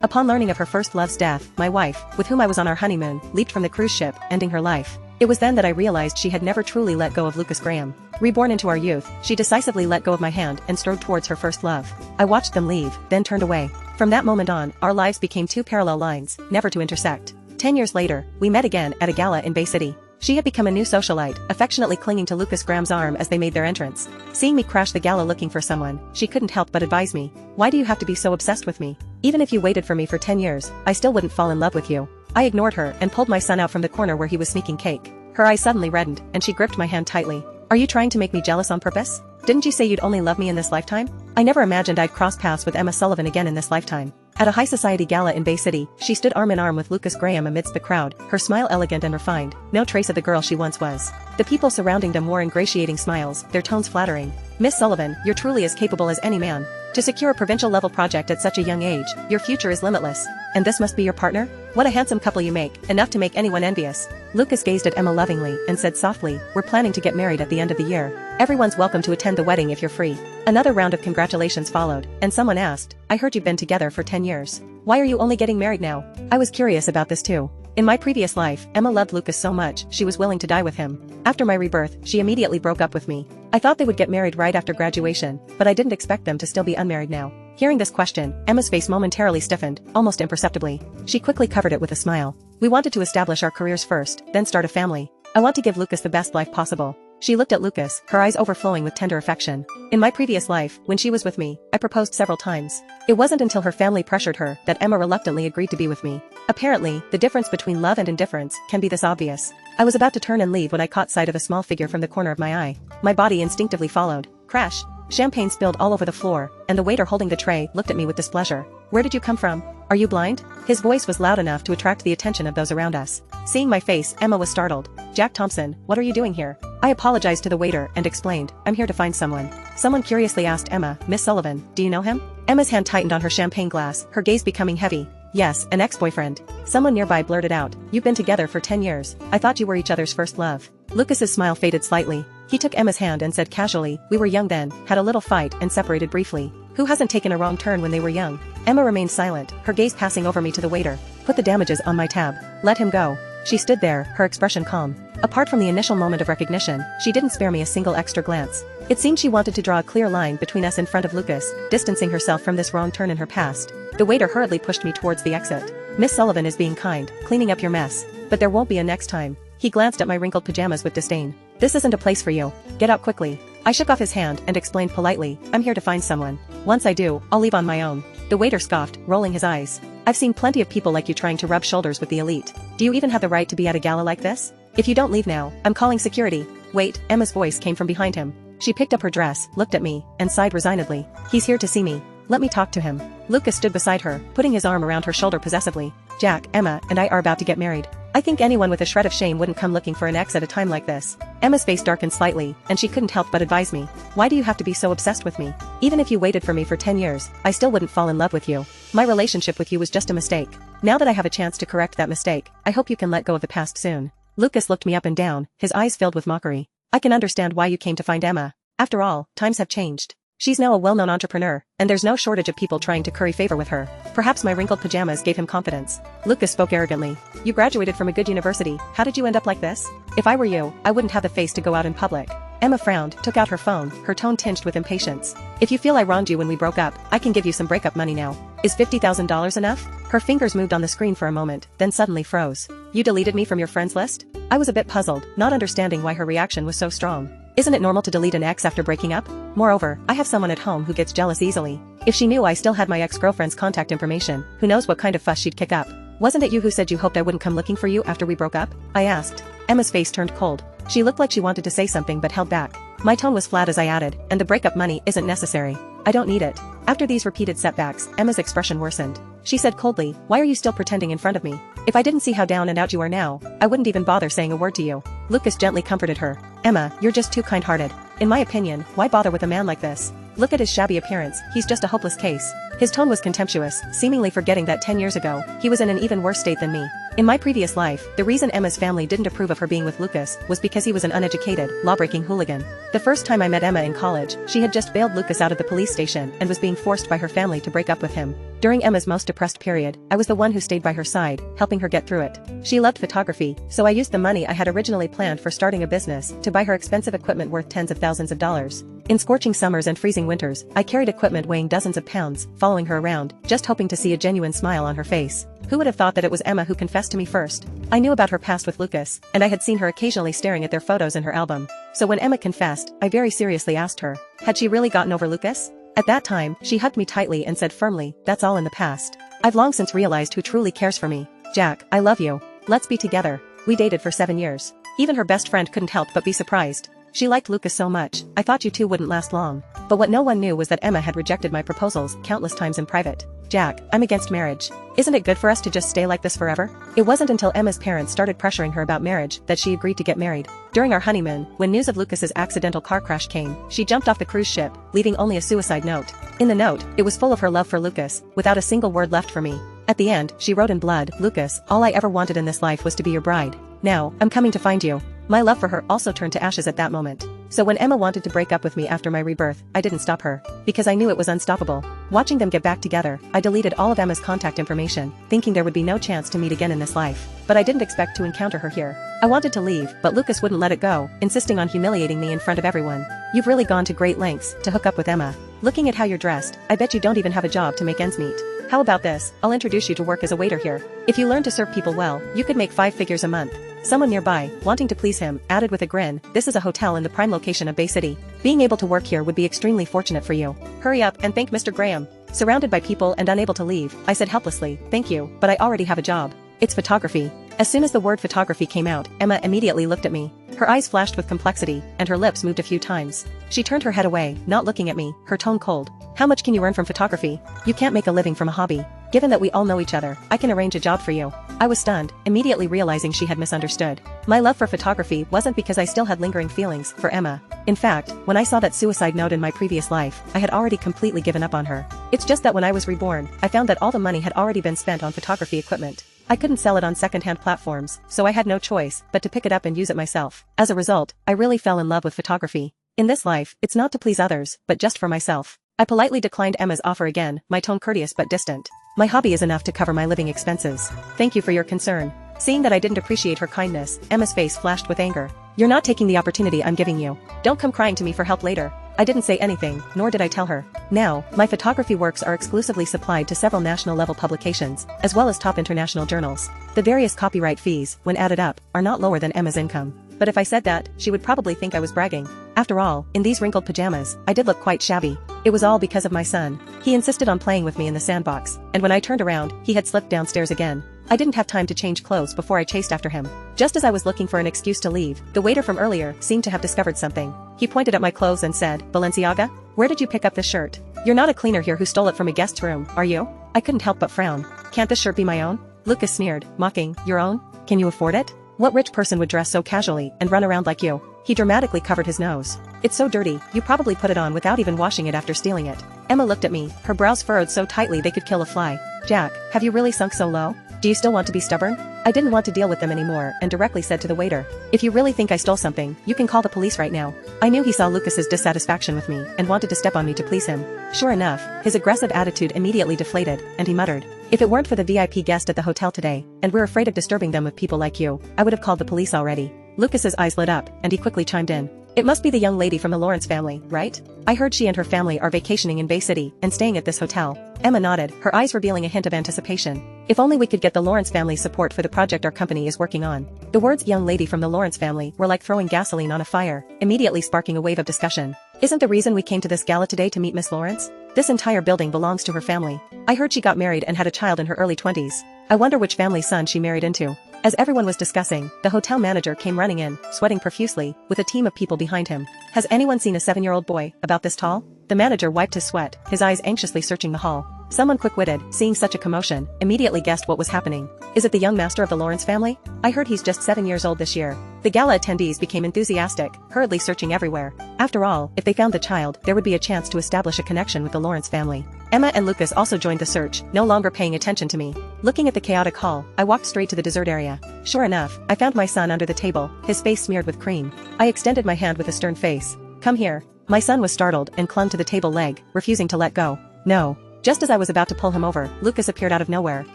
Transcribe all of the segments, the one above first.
Upon learning of her first love's death, my wife, with whom I was on our honeymoon, leaped from the cruise ship, ending her life. It was then that I realized she had never truly let go of Lucas Graham. Reborn into our youth, she decisively let go of my hand and strode towards her first love. I watched them leave, then turned away. From that moment on, our lives became two parallel lines, never to intersect. 10 years later, we met again at a gala in Bay City. She had become a new socialite, affectionately clinging to Lucas Graham's arm as they made their entrance. Seeing me crash the gala looking for someone, she couldn't help but advise me. Why do you have to be so obsessed with me? Even if you waited for me for 10 years, I still wouldn't fall in love with you. I ignored her and pulled my son out from the corner where he was sneaking cake. Her eyes suddenly reddened, and she gripped my hand tightly. Are you trying to make me jealous on purpose? Didn't you say you'd only love me in this lifetime? I never imagined I'd cross paths with Emma Sullivan again in this lifetime. At a high society gala in Bay City, she stood arm in arm with Lucas Graham amidst the crowd, her smile elegant and refined, no trace of the girl she once was. The people surrounding them wore ingratiating smiles, their tones flattering. Miss Sullivan, you're truly as capable as any man. To secure a provincial-level project at such a young age, your future is limitless. And this must be your partner? What a handsome couple you make, enough to make anyone envious. Lucas gazed at Emma lovingly and said softly, we're planning to get married at the end of the year. Everyone's welcome to attend the wedding if you're free. Another round of congratulations followed, and someone asked, I heard you've been together for 10 years. Why are you only getting married now? I was curious about this too. In my previous life, Emma loved Lucas so much, she was willing to die with him. After my rebirth, she immediately broke up with me. I thought they would get married right after graduation, but I didn't expect them to still be unmarried now. Hearing this question, Emma's face momentarily stiffened, almost imperceptibly. She quickly covered it with a smile. We wanted to establish our careers first, then start a family. I want to give Lucas the best life possible. She looked at Lucas, her eyes overflowing with tender affection. In my previous life, when she was with me, I proposed several times. It wasn't until her family pressured her that Emma reluctantly agreed to be with me. Apparently, the difference between love and indifference can be this obvious. I was about to turn and leave when I caught sight of a small figure from the corner of my eye. My body instinctively followed. Crash! Champagne spilled all over the floor, and the waiter holding the tray looked at me with displeasure. Where did you come from? Are you blind? His voice was loud enough to attract the attention of those around us. Seeing my face, Emma was startled. Jack Thompson, what are you doing here? I apologized to the waiter and explained, I'm here to find someone. Someone curiously asked Emma, Miss Sullivan, do you know him? Emma's hand tightened on her champagne glass, her gaze becoming heavy. Yes, an ex-boyfriend. Someone nearby blurted out, you've been together for 10 years. I thought you were each other's first love. Lucas's smile faded slightly. He took Emma's hand and said casually, we were young then, had a little fight and separated briefly. Who hasn't taken a wrong turn when they were young? Emma remained silent, her gaze passing over me to the waiter. Put the damages on my tab. Let him go. She stood there, her expression calm. Apart from the initial moment of recognition, she didn't spare me a single extra glance. It seemed she wanted to draw a clear line between us in front of Lucas, distancing herself from this wrong turn in her past. The waiter hurriedly pushed me towards the exit. Miss Sullivan is being kind, cleaning up your mess. But there won't be a next time. He glanced at my wrinkled pajamas with disdain. This isn't a place for you. Get out quickly. I shook off his hand and explained politely, I'm here to find someone. Once I do, I'll leave on my own. The waiter scoffed, rolling his eyes. I've seen plenty of people like you trying to rub shoulders with the elite. Do you even have the right to be at a gala like this? If you don't leave now, I'm calling security. Wait, Emma's voice came from behind him. She picked up her dress, looked at me, and sighed resignedly. He's here to see me. Let me talk to him. Lucas stood beside her, putting his arm around her shoulder possessively. Jack, Emma, and I are about to get married. I think anyone with a shred of shame wouldn't come looking for an ex at a time like this. Emma's face darkened slightly, and she couldn't help but advise me. Why do you have to be so obsessed with me? Even if you waited for me for 10 years, I still wouldn't fall in love with you. My relationship with you was just a mistake. Now that I have a chance to correct that mistake, I hope you can let go of the past soon. Lucas looked me up and down, his eyes filled with mockery. I can understand why you came to find Emma. After all, times have changed. She's now a well-known entrepreneur, and there's no shortage of people trying to curry favor with her. Perhaps my wrinkled pajamas gave him confidence. Lucas spoke arrogantly. You graduated from a good university, how did you end up like this? If I were you, I wouldn't have the face to go out in public. Emma frowned, took out her phone, her tone tinged with impatience. If you feel I wronged you when we broke up, I can give you some breakup money now. Is $50,000 enough? Her fingers moved on the screen for a moment, then suddenly froze. You deleted me from your friends list? I was a bit puzzled, not understanding why her reaction was so strong. Isn't it normal to delete an ex after breaking up? Moreover, I have someone at home who gets jealous easily. If she knew I still had my ex-girlfriend's contact information, who knows what kind of fuss she'd kick up. Wasn't it you who said you hoped I wouldn't come looking for you after we broke up? I asked. Emma's face turned cold. She looked like she wanted to say something but held back. My tone was flat as I added, and the breakup money isn't necessary. I don't need it. After these repeated setbacks, Emma's expression worsened. She said coldly, why are you still pretending in front of me? If I didn't see how down and out you are now, I wouldn't even bother saying a word to you. Lucas gently comforted her. Emma, you're just too kind-hearted. In my opinion, why bother with a man like this? Look at his shabby appearance, he's just a hopeless case. His tone was contemptuous, seemingly forgetting that 10 years ago, he was in an even worse state than me. In my previous life, the reason Emma's family didn't approve of her being with Lucas was because he was an uneducated, law-breaking hooligan. The first time I met Emma in college, she had just bailed Lucas out of the police station and was being forced by her family to break up with him. During Emma's most depressed period, I was the one who stayed by her side, helping her get through it. She loved photography, so I used the money I had originally planned for starting a business to buy her expensive equipment worth tens of thousands of dollars. In scorching summers and freezing winters, I carried equipment weighing dozens of pounds, following her around, just hoping to see a genuine smile on her face. Who would have thought that it was Emma who confessed to me first? I knew about her past with Lucas, and I had seen her occasionally staring at their photos in her album. So when Emma confessed, I very seriously asked her, had she really gotten over Lucas? At that time, she hugged me tightly and said firmly, that's all in the past. I've long since realized who truly cares for me. Jack, I love you. Let's be together. We dated for 7 years. Even her best friend couldn't help but be surprised. She liked Lucas so much, I thought you two wouldn't last long. But what no one knew was that Emma had rejected my proposals countless times in private. Jack, I'm against marriage. Isn't it good for us to just stay like this forever? It wasn't until Emma's parents started pressuring her about marriage that she agreed to get married. During our honeymoon, when news of Lucas's accidental car crash came, she jumped off the cruise ship, leaving only a suicide note. In the note, it was full of her love for Lucas, without a single word left for me. At the end, she wrote in blood, Lucas, all I ever wanted in this life was to be your bride. Now, I'm coming to find you. My love for her also turned to ashes at that moment. So when Emma wanted to break up with me after my rebirth, I didn't stop her. Because I knew it was unstoppable. Watching them get back together, I deleted all of Emma's contact information, thinking there would be no chance to meet again in this life. But I didn't expect to encounter her here. I wanted to leave, but Lucas wouldn't let it go, insisting on humiliating me in front of everyone. You've really gone to great lengths to hook up with Emma. Looking at how you're dressed, I bet you don't even have a job to make ends meet. How about this? I'll introduce you to work as a waiter here. If you learn to serve people well, you could make 5 figures a month. Someone nearby, wanting to please him, added with a grin, this is a hotel in the prime location of Bay City. Being able to work here would be extremely fortunate for you. Hurry up and thank Mr. Graham. Surrounded by people and unable to leave, I said helplessly, thank you, but I already have a job. It's photography. As soon as the word photography came out, Emma immediately looked at me. Her eyes flashed with complexity, and her lips moved a few times. She turned her head away, not looking at me, her tone cold. How much can you earn from photography? You can't make a living from a hobby. Given that we all know each other, I can arrange a job for you. I was stunned, immediately realizing she had misunderstood. My love for photography wasn't because I still had lingering feelings for Emma. In fact, when I saw that suicide note in my previous life, I had already completely given up on her. It's just that when I was reborn, I found that all the money had already been spent on photography equipment. I couldn't sell it on second-hand platforms, so I had no choice but to pick it up and use it myself. As a result, I really fell in love with photography. In this life, it's not to please others, but just for myself. I politely declined Emma's offer again, my tone courteous but distant. My hobby is enough to cover my living expenses. Thank you for your concern. Seeing that I didn't appreciate her kindness, Emma's face flashed with anger. You're not taking the opportunity I'm giving you. Don't come crying to me for help later. I didn't say anything, nor did I tell her. Now, my photography works are exclusively supplied to several national-level publications, as well as top international journals. The various copyright fees, when added up, are not lower than Emma's income. But if I said that, she would probably think I was bragging. After all, in these wrinkled pajamas, I did look quite shabby. It was all because of my son. He insisted on playing with me in the sandbox, and when I turned around, he had slipped downstairs again. I didn't have time to change clothes before I chased after him. Just as I was looking for an excuse to leave, the waiter from earlier seemed to have discovered something. He pointed at my clothes and said, Balenciaga? Where did you pick up this shirt? You're not a cleaner here who stole it from a guest's room, are you? I couldn't help but frown. Can't this shirt be my own? Lucas sneered, mocking, your own? Can you afford it? What rich person would dress so casually and run around like you? He dramatically covered his nose. It's so dirty, you probably put it on without even washing it after stealing it. Emma looked at me, her brows furrowed so tightly they could kill a fly. Jack, have you really sunk so low? Do you still want to be stubborn? I didn't want to deal with them anymore and directly said to the waiter, if you really think I stole something, you can call the police right now. I knew he saw Lucas's dissatisfaction with me and wanted to step on me to please him. Sure enough, his aggressive attitude immediately deflated, and he muttered, if it weren't for the VIP guest at the hotel today, and we're afraid of disturbing them with people like you, I would have called the police already. Lucas's eyes lit up, and he quickly chimed in. It must be the young lady from the Lawrence family, right? I heard she and her family are vacationing in Bay City and staying at this hotel. Emma nodded, her eyes revealing a hint of anticipation. If only we could get the Lawrence family's support for the project our company is working on. The words young lady from the Lawrence family were like throwing gasoline on a fire, immediately sparking a wave of discussion. Isn't the reason we came to this gala today to meet Miss Lawrence? This entire building belongs to her family. I heard she got married and had a child in her early 20s. I wonder which family's son she married into. As everyone was discussing, the hotel manager came running in, sweating profusely, with a team of people behind him. Has anyone seen a 7-year-old boy, about this tall? The manager wiped his sweat, his eyes anxiously searching the hall. Someone quick-witted, seeing such a commotion, immediately guessed what was happening. Is it the young master of the Lawrence family? I heard he's just 7 years old this year. The gala attendees became enthusiastic, hurriedly searching everywhere. After all, if they found the child, there would be a chance to establish a connection with the Lawrence family. Emma and Lucas also joined the search, no longer paying attention to me. Looking at the chaotic hall, I walked straight to the dessert area. Sure enough, I found my son under the table, his face smeared with cream. I extended my hand with a stern face. Come here. My son was startled and clung to the table leg, refusing to let go. No. Just as I was about to pull him over, Lucas appeared out of nowhere,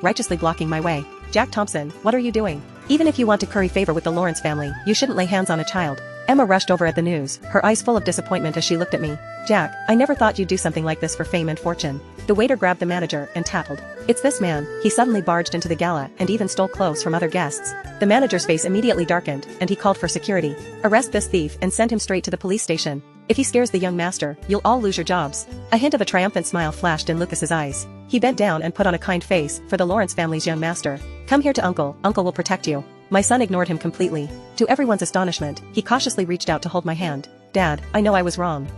righteously blocking my way. Jack Thompson, what are you doing? Even if you want to curry favor with the Lawrence family, you shouldn't lay hands on a child. Emma rushed over at the news, her eyes full of disappointment as she looked at me. Jack, I never thought you'd do something like this for fame and fortune. The waiter grabbed the manager and tattled. It's this man. He suddenly barged into the gala and even stole clothes from other guests. The manager's face immediately darkened, and he called for security. Arrest this thief and send him straight to the police station. If he scares the young master, you'll all lose your jobs. A hint of a triumphant smile flashed in Lucas's eyes. He bent down and put on a kind face for the Lawrence family's young master. Come here to Uncle. Uncle will protect you. My son ignored him completely. To everyone's astonishment, he cautiously reached out to hold my hand. Dad, I know I was wrong.